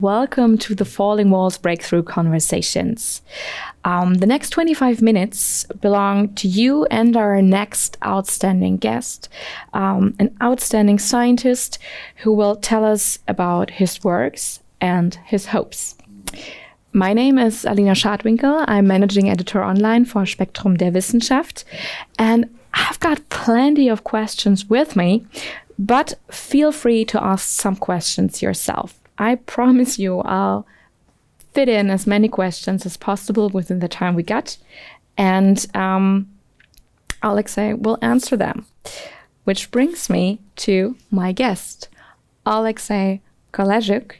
Welcome to the Falling Walls Breakthrough Conversations. The next 25 minutes belong to you and our next outstanding guest, an outstanding scientist who will tell us about his works and his hopes. My name is Alina Schadwinkel. I'm managing editor online for Spektrum der Wissenschaft, and I've got plenty of questions with me, but feel free to ask some questions yourself. I promise you I'll fit in as many questions as possible within the time we got, and Oleksiy will answer them. Which brings me to my guest, Oleksiy Kolezhuk.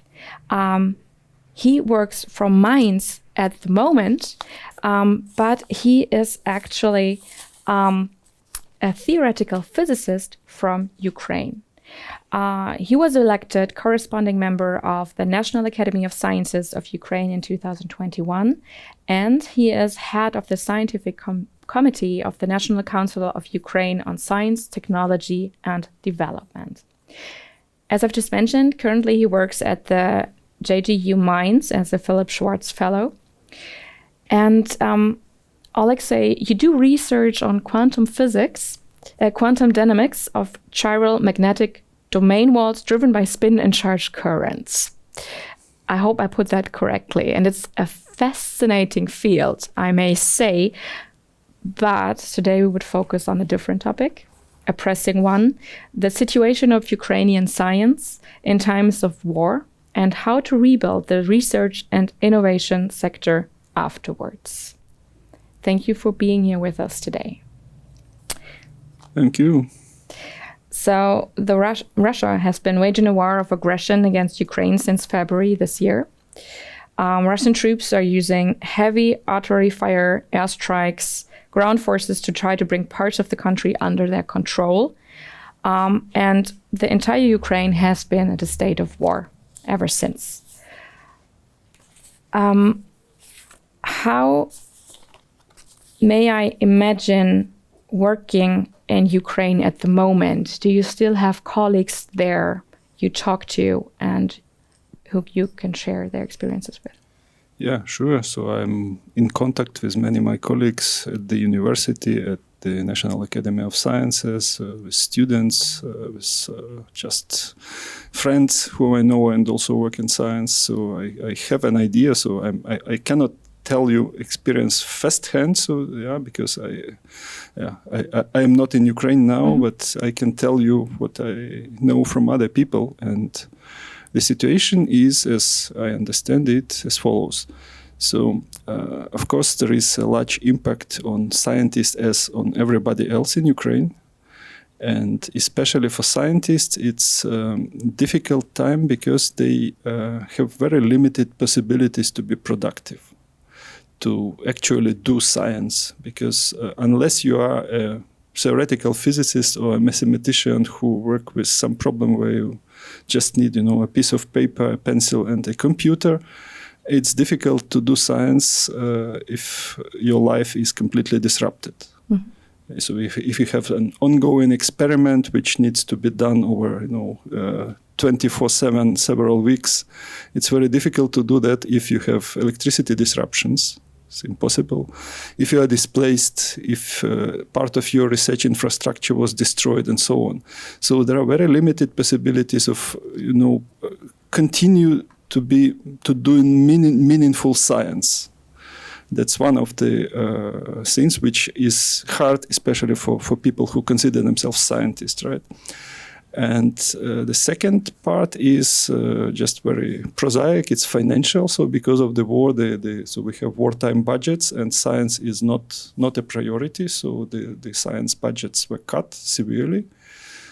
He works from Mainz at the moment, but he is actually a theoretical physicist from Ukraine. He was elected corresponding member of the National Academy of Sciences of Ukraine in 2021, and he is head of the scientific committee of the National Council of Ukraine on Science, Technology, and Development. As I've just mentioned, currently he works at the JGU Mainz as a Philip Schwartz Fellow. And Oleksiy, you do research on quantum physics, quantum dynamics of chiral magnetic domain walls driven by spin and charge currents. I hope I put that correctly. And it's a fascinating field, I may say. But today we would focus on a different topic, a pressing one, the situation of Ukrainian science in times of war and how to rebuild the research and innovation sector afterwards. Thank you for being here with us today. Thank you. So Russia has been waging a war of aggression against Ukraine since February this year. Russian troops are using heavy artillery fire, airstrikes, ground forces to try to bring parts of the country under their control. And the entire Ukraine has been at a state of war ever since. How may I imagine working in Ukraine at the moment? Do you still have colleagues there you talk to and who you can share their experiences with? Yeah, sure. So I'm in contact with many of my colleagues at the university, at the National Academy of Sciences, with students, with just friends who I know and also work in science. So I have an idea. So I cannot tell you experience firsthand. So yeah, because I am not in Ukraine now, but I can tell you what I know from other people. And the situation is, as I understand it, as follows. So, of course, there is a large impact on scientists as on everybody else in Ukraine. And especially for scientists, it's a difficult time because they have very limited possibilities to be productive, to actually do science. Because unless you are a theoretical physicist or a mathematician who work with some problem where you just need, a piece of paper, a pencil, and a computer, it's difficult to do science if your life is completely disrupted. Mm-hmm. So if you have an ongoing experiment which needs to be done over, 24/7, several weeks, it's very difficult to do that if you have electricity disruptions. It's impossible. If you are displaced, if part of your research infrastructure was destroyed and so on. So there are very limited possibilities of, continue to do meaningful science. That's one of the things which is hard, especially for people who consider themselves scientists, right? And the second part is just very prosaic. It's financial. So because of the war, so we have wartime budgets, and science is not a priority. So the science budgets were cut severely.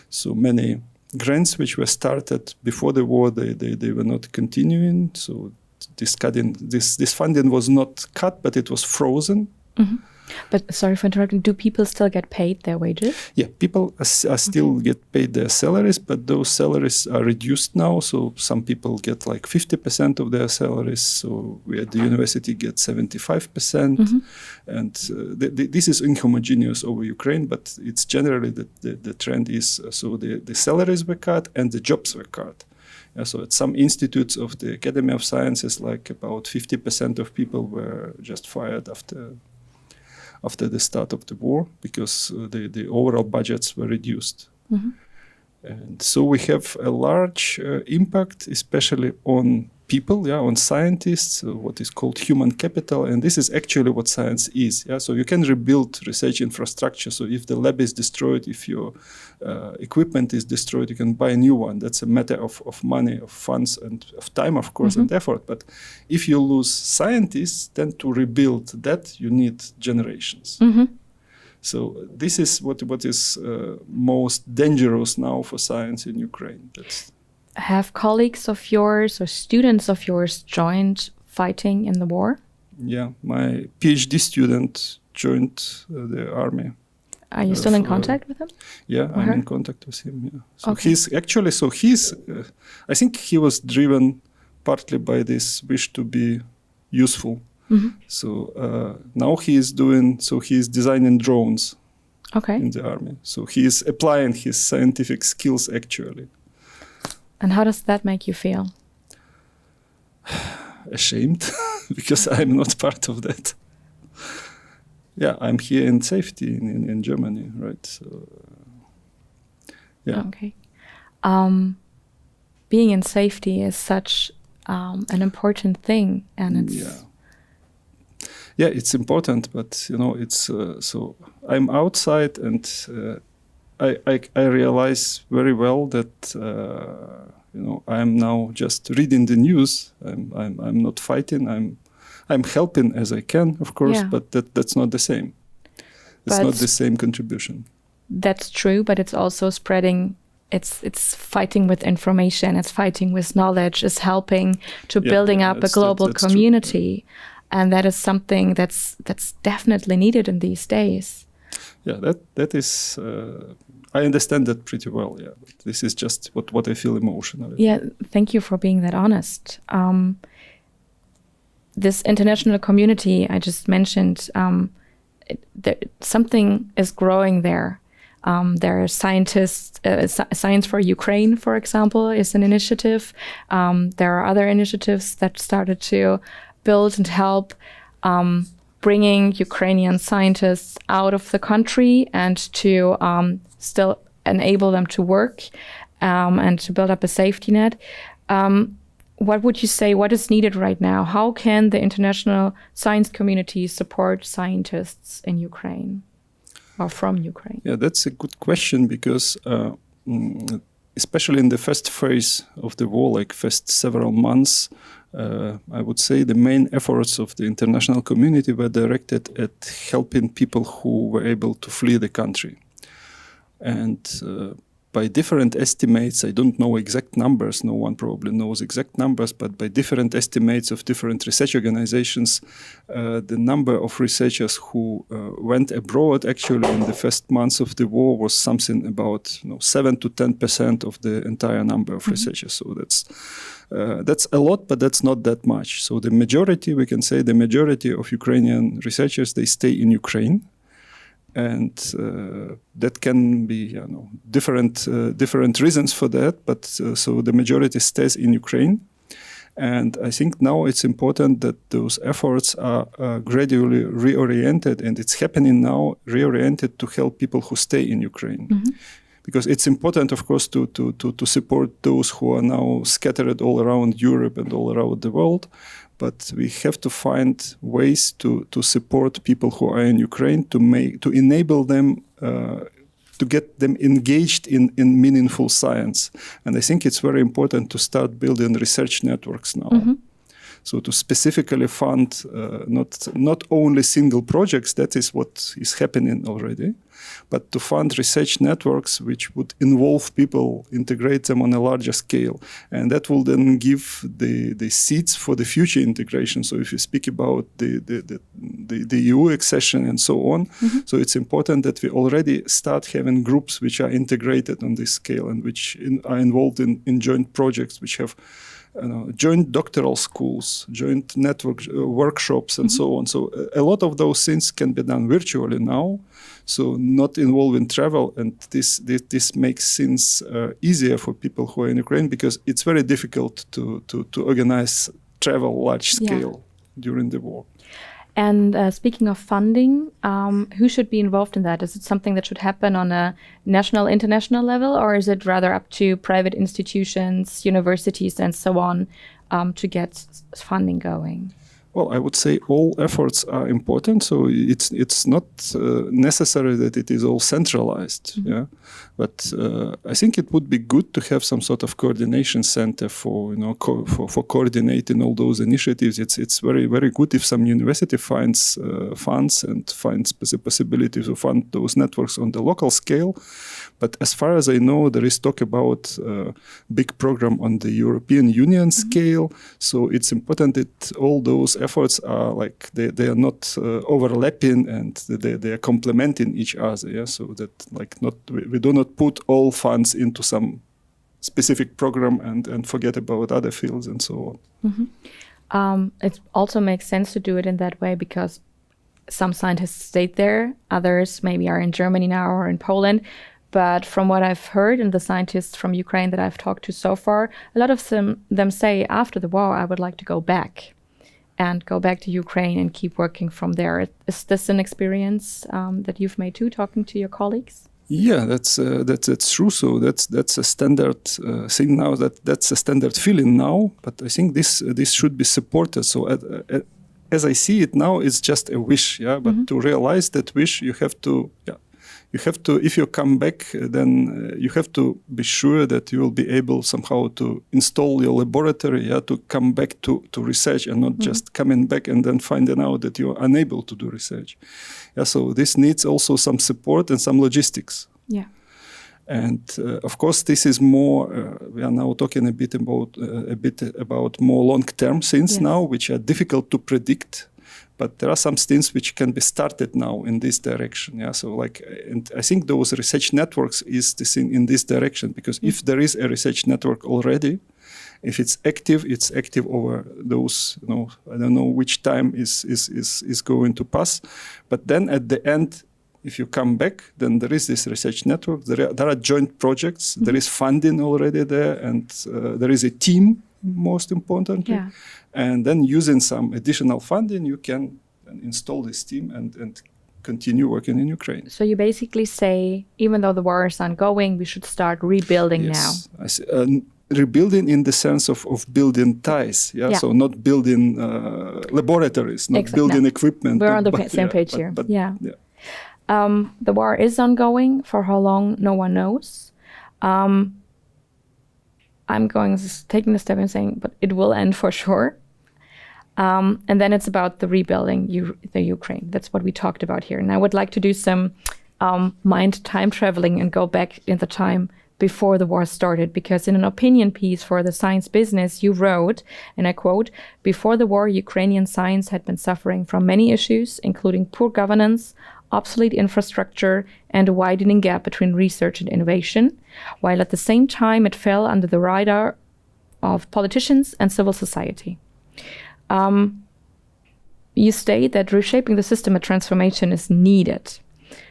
So many grants which were started before the war, they were not continuing. So this funding was not cut, but it was frozen. Mm-hmm. But sorry for interrupting, do people still get paid their wages? Yeah, people are still get paid their salaries, but those salaries are reduced now. So some people get like 50% of their salaries. So we at the university get 75%. Mm-hmm. And this is inhomogeneous over Ukraine, but it's generally the trend is, so the salaries were cut and the jobs were cut. So at some institutes of the Academy of Sciences, like about 50% of people were just fired after the start of the war because the overall budgets were reduced. Mm-hmm. And so we have a large impact, especially on people, on scientists, what is called human capital. And this is actually what science is. So you can rebuild research infrastructure. So if the lab is destroyed, if your equipment is destroyed, you can buy a new one. That's a matter of money, of funds, and of time, of course, and effort. But if you lose scientists, then to rebuild that, you need generations. So this is what is most dangerous now for science in Ukraine. Have colleagues of yours or students of yours joined fighting in the war? Yeah, my PhD student joined the army. Are you still in contact with him? Yeah, I'm in contact with him. Yeah. So he's I think he was driven partly by this wish to be useful. So now he's designing drones in the army. So he is applying his scientific skills actually. And how does that make you feel? Ashamed, because I'm not part of that. Yeah, I'm here in safety in Germany, right? So, yeah. Okay. Being in safety is such an important thing, and it's... Yeah, it's important, but it's so I'm outside, and I realize very well that I'm now just reading the news. I'm not fighting. I'm helping as I can, of course, but that's not the same. It's not the same contribution. That's true, but it's also spreading. It's fighting with information. It's fighting with knowledge. It's helping to building up a global community. True. And that is something that's definitely needed in these days. Yeah, that is. I understand that pretty well. Yeah, this is just what I feel emotionally. Yeah, thank you for being that honest. This international community I just mentioned, something is growing there. There are scientists. Science for Ukraine, for example, is an initiative. There are other initiatives that started to build and help bringing Ukrainian scientists out of the country and to still enable them to work and to build up a safety net. What would you say, what is needed right now? How can the international science community support scientists in Ukraine or from Ukraine? Yeah, that's a good question because especially in the first phase of the war, like first several months, I would say the main efforts of the international community were directed at helping people who were able to flee the country. And by different estimates, I don't know exact numbers, no one probably knows exact numbers, but by different estimates of different research organizations, the number of researchers who went abroad actually in the first months of the war was something about 7 to 10% of the entire number of researchers. So that's a lot, but that's not that much. So the majority, we can say the majority of Ukrainian researchers, they stay in Ukraine. And that can be different reasons for that, but so the majority stays in Ukraine. And I think now it's important that those efforts are gradually reoriented, and it's happening now, reoriented to help people who stay in Ukraine. Because it's important, of course, to support those who are now scattered all around Europe and all around the world. But we have to find ways to support people who are in Ukraine, to enable them, to get them engaged in meaningful science. And I think it's very important to start building research networks now. So to specifically fund not only single projects, that is what is happening already, but to fund research networks which would involve people, integrate them on a larger scale. And that will then give the seeds for the future integration. So if you speak about the EU accession and so on, so it's important that we already start having groups which are integrated on this scale and which are involved in joint projects which have joint doctoral schools, joint network workshops, and so on. So a lot of those things can be done virtually now, so not involving travel. And this makes things easier for people who are in Ukraine, because it's very difficult to organize travel large scale during the war. And speaking of funding, who should be involved in that? Is it something that should happen on a national, international level, or is it rather up to private institutions, universities, and so on to get funding going? Well, I would say all efforts are important. So it's not necessary that it is all centralized. Yeah, but I think it would be good to have some sort of coordination center for for coordinating all those initiatives. It's very, very good if some university finds funds and finds the possibility to fund those networks on the local scale. But as far as I know, there is talk about a big program on the European Union scale. So it's important that all those efforts are like they are not overlapping, and they are complementing each other. Yeah, so that we do not put all funds into some specific program and forget about other fields and so on. It also makes sense to do it in that way, because some scientists stayed there, others maybe are in Germany now or in Poland. But from what I've heard, and the scientists from Ukraine that I've talked to so far, a lot of them say after the war, I would like to go back to Ukraine and keep working from there. Is this an experience that you've made too, talking to your colleagues? Yeah, that's true. So that's a standard thing now. That's a standard feeling now. But I think this should be supported. So as I see it now, it's just a wish. Yeah, but to realize that wish, you have to. You have to, if you come back, then you have to be sure that you will be able somehow to install your laboratory, to come back to research, and not just coming back and then finding out that you are unable to do research. Yeah, so this needs also some support and some logistics. Yeah. And of course, this is more. We are now talking a bit about more long-term things now, which are difficult to predict. But there are some things which can be started now in this direction. Yeah, so and I think those research networks is the thing in this direction, because if there is a research network already, if it's active over those. I don't know which time is going to pass, but then at the end, if you come back, then there is this research network. There are joint projects. There is funding already there, and there is a team. Most importantly, and then using some additional funding, you can install this team and continue working in Ukraine. So you basically say, even though the war is ongoing, we should start rebuilding now. I see. Rebuilding in the sense of building ties, so not building laboratories, not building equipment. We're on the same page here. The war is ongoing. For how long, no one knows. I'm taking a step and saying, but it will end for sure. And then it's about the rebuilding the Ukraine. That's what we talked about here. And I would like to do some mind time traveling and go back in the time before the war started, because in an opinion piece for the Science Business, you wrote, and I quote, "Before the war, Ukrainian science had been suffering from many issues, including poor governance, obsolete infrastructure, and a widening gap between research and innovation, while at the same time it fell under the radar of politicians and civil society." You state that reshaping the system of transformation is needed.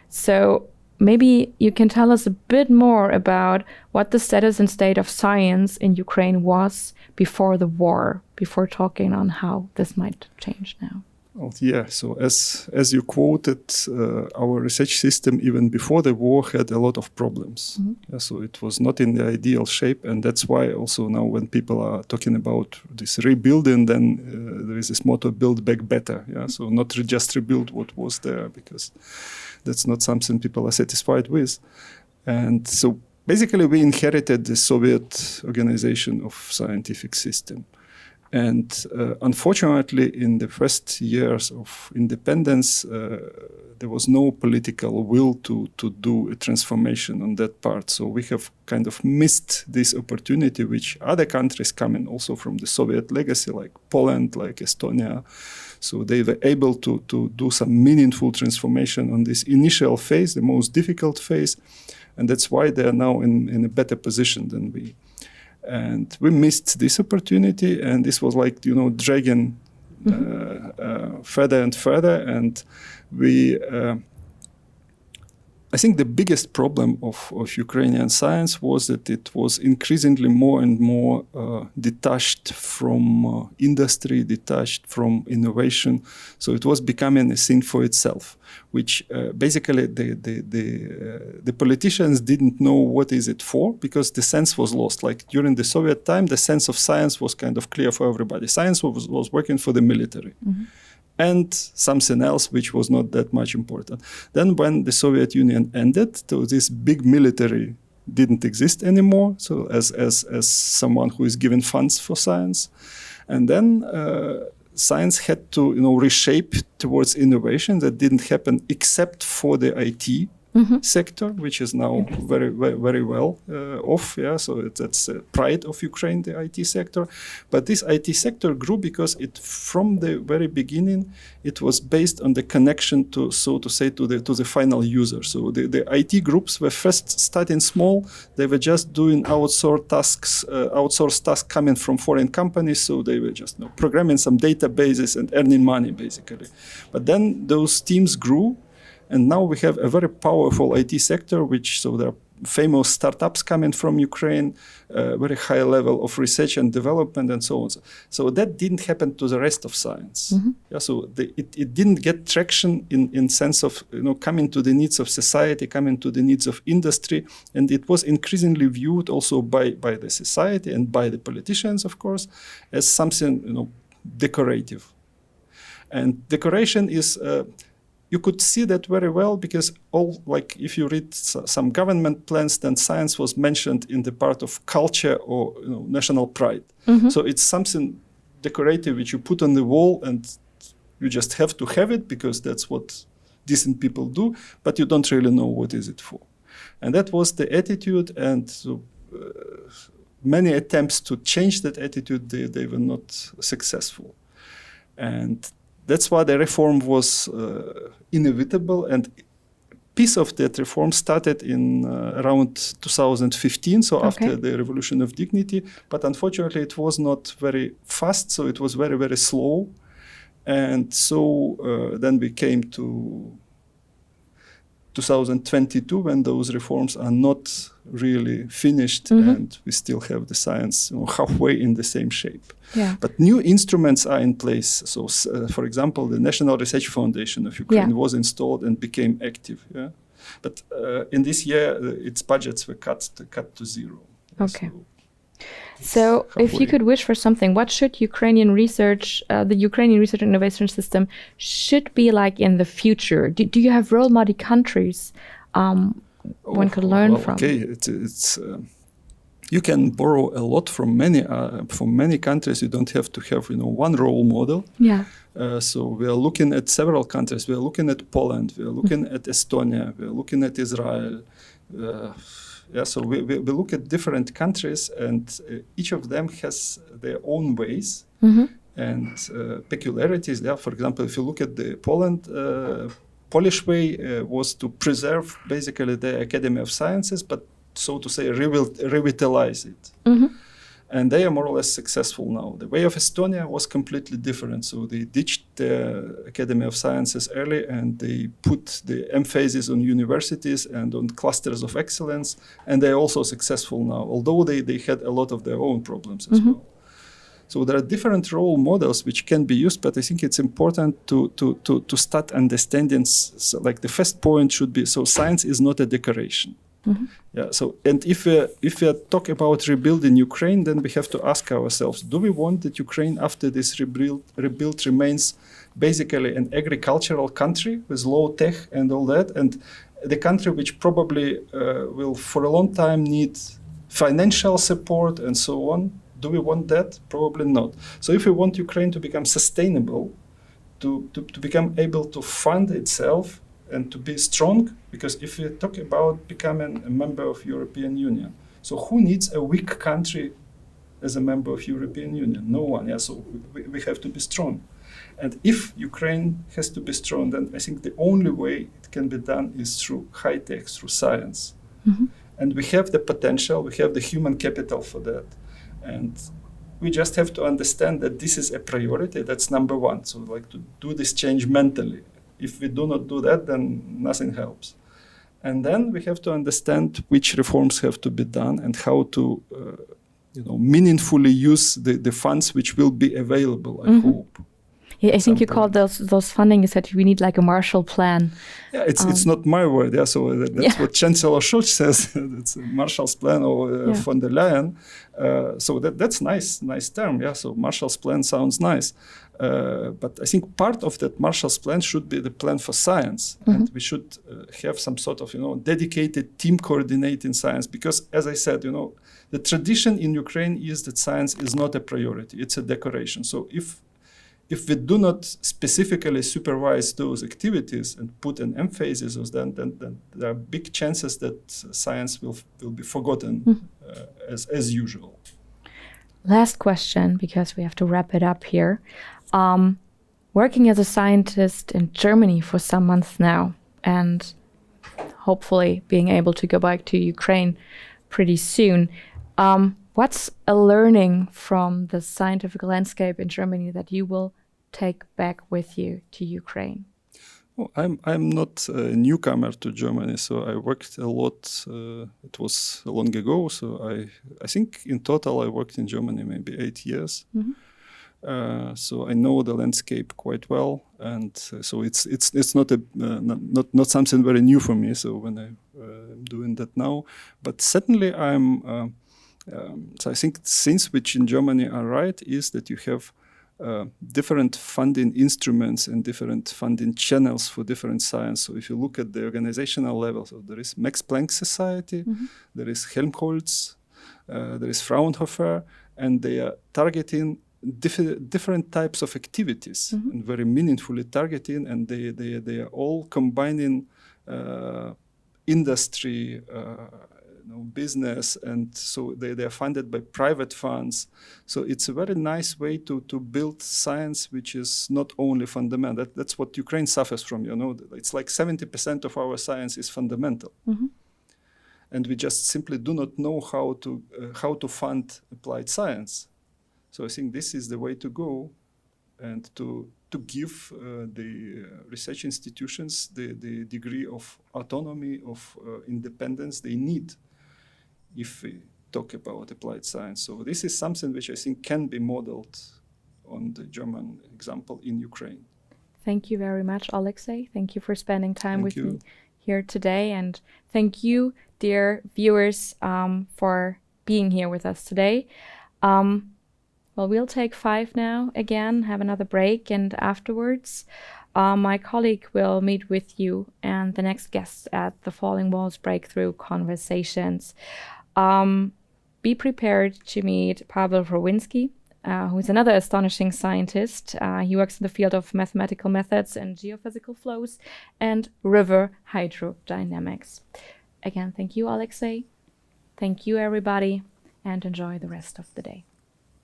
So maybe you can tell us a bit more about what the status and state of science in Ukraine was before the war, before talking on how this might change now. Oh, yeah, so as you quoted, our research system, even before the war, had a lot of problems. So it was not in the ideal shape, and that's why also now when people are talking about this rebuilding, then there is this motto, build back better. Yeah, so not just rebuild what was there, because that's not something people are satisfied with. And so basically we inherited the Soviet organization of scientific system. And unfortunately, in the first years of independence, there was no political will to do a transformation on that part. So we have kind of missed this opportunity, which other countries coming also from the Soviet legacy, like Poland, like Estonia. So they were able to do some meaningful transformation on this initial phase, the most difficult phase. And that's why they are now in a better position than we. And we missed this opportunity, and this was like, dragging further and further. And I think the biggest problem of Ukrainian science was that it was increasingly more and more detached from industry, detached from innovation. So it was becoming a thing for itself, which basically the politicians didn't know what is it for, because the sense was lost. Like during the Soviet time, the sense of science was kind of clear for everybody. Science was working for the military. And something else which was not that much important. Then when the Soviet Union ended, so this big military didn't exist anymore, so as someone who is given funds for science. And then science had to reshape towards innovation. That didn't happen except for the IT sector, which is now very, very, very well off. Yeah, so that's pride of Ukraine, the IT sector. But this IT sector grew because from the very beginning, it was based on the connection to, so to say, to the final user. So the IT groups were first starting small. They were just doing outsourced tasks coming from foreign companies. So they were just programming some databases and earning money, basically. But then those teams grew. And now we have a very powerful IT sector, so there are famous startups coming from Ukraine, very high level of research and development, and so on. So that didn't happen to the rest of science. Yeah, so it didn't get traction in sense of coming to the needs of society, coming to the needs of industry, and it was increasingly viewed also by the society and by the politicians, of course, as something decorative. And decoration is. You could see that very well because if you read some government plans, then science was mentioned in the part of culture or national pride. So it's something decorative which you put on the wall and you just have to have it because that's what decent people do, but you don't really know what is it for. And that was the attitude, and so, many attempts to change that attitude, they were not successful. And that's why the reform was inevitable, and piece of that reform started in around 2015, so after the Revolution of Dignity. But unfortunately, it was not very fast, so it was very, very slow. And so then we came to 2022, when those reforms are not really finished, and we still have the science halfway in the same shape. Yeah. But new instruments are in place. So, for example, the National Research Foundation of Ukraine was installed and became active. Yeah? But in this year, its budgets were cut to zero. Okay. So if you could wish for something, what should Ukrainian research, the Ukrainian research and innovation system should be like in the future? Do you have role model countries one could learn from? Okay, it's you can borrow a lot from many countries. You don't have to have one role model. Yeah. So we are looking at several countries. We are looking at Poland. We are looking at Estonia. We are looking at Israel. So we look at different countries, and each of them has their own ways and peculiarities. Yeah, for example, if you look at the Polish way was to preserve basically the Academy of Sciences, but so to say revitalize it. And they are more or less successful now. The way of Estonia was completely different. So they ditched the Academy of Sciences early, and they put the emphasis on universities and on clusters of excellence. And they're also successful now, although they had a lot of their own problems as well. So there are different role models which can be used, but I think it's important to start understanding. So like the first point should be, so science is not a decoration. Yeah. So, and if we talk about rebuilding Ukraine, then we have to ask ourselves: do we want that Ukraine, after this rebuild, remains basically an agricultural country with low tech and all that, and the country which probably will for a long time need financial support and so on? Do we want that? Probably not. So, if we want Ukraine to become sustainable, to become able to fund itself, and to be strong, because if we talk about becoming a member of European Union, so who needs a weak country as a member of European Union? No one. Yeah, so we have to be strong. And if Ukraine has to be strong, then I think the only way it can be done is through high tech, through science. And we have the potential, we have the human capital for that. And we just have to understand that this is a priority. That's number one. So like to do this change mentally. If we do not do that, then nothing helps. And then we have to understand which reforms have to be done and how to meaningfully use the funds which will be available, I hope. Yeah, I think you called those funding, you said we need like a Marshall Plan. Yeah, it's not my word. Yeah, so that's what Chancellor Scholz says. It's a Marshall's Plan or von der Leyen. So that's nice term. Yeah, so Marshall's Plan sounds nice. But I think part of that Marshall's Plan should be the plan for science. And we should have some sort of, dedicated team coordinating science. Because as I said, the tradition in Ukraine is that science is not a priority. It's a decoration. So if we do not specifically supervise those activities and put an emphasis on them, then there are big chances that science will be forgotten as usual. Last question, because we have to wrap it up here. Working as a scientist in Germany for some months now, and hopefully being able to go back to Ukraine pretty soon, what's a learning from the scientific landscape in Germany that you will take back with you to Ukraine? Well, I'm not a newcomer to Germany, so I worked a lot. It was long ago, so I think in total I worked in Germany maybe 8 years. So I know the landscape quite well, and so it's not something very new for me. So when I'm doing that now, but certainly so I think things which in Germany are right is that you have different funding instruments and different funding channels for different science. So if you look at the organizational level, so there is Max Planck Society, there is Helmholtz, there is Fraunhofer, and they are targeting different types of activities and very meaningfully targeting, and they are all combining industry, business, and so they are funded by private funds. So it's a very nice way to build science which is not only fundamental. That's what Ukraine suffers from. It's like 70% of our science is fundamental, and we just simply do not know how to fund applied science. So I think this is the way to go, and to give the research institutions the degree of autonomy, of independence they need if we talk about applied science. So this is something which I think can be modeled on the German example in Ukraine. Thank you very much, Oleksiy. Thank you for spending time with me here today. And thank you, dear viewers, for being here with us today. Well, we'll take 5 now again, have another break, and afterwards my colleague will meet with you and the next guests at the Falling Walls Breakthrough Conversations. Be prepared to meet Pavel Wrowiński, who is another astonishing scientist. He works in the field of mathematical methods and geophysical flows and river hydrodynamics. Again, thank you, Oleksiy. Thank you, everybody, and enjoy the rest of the day.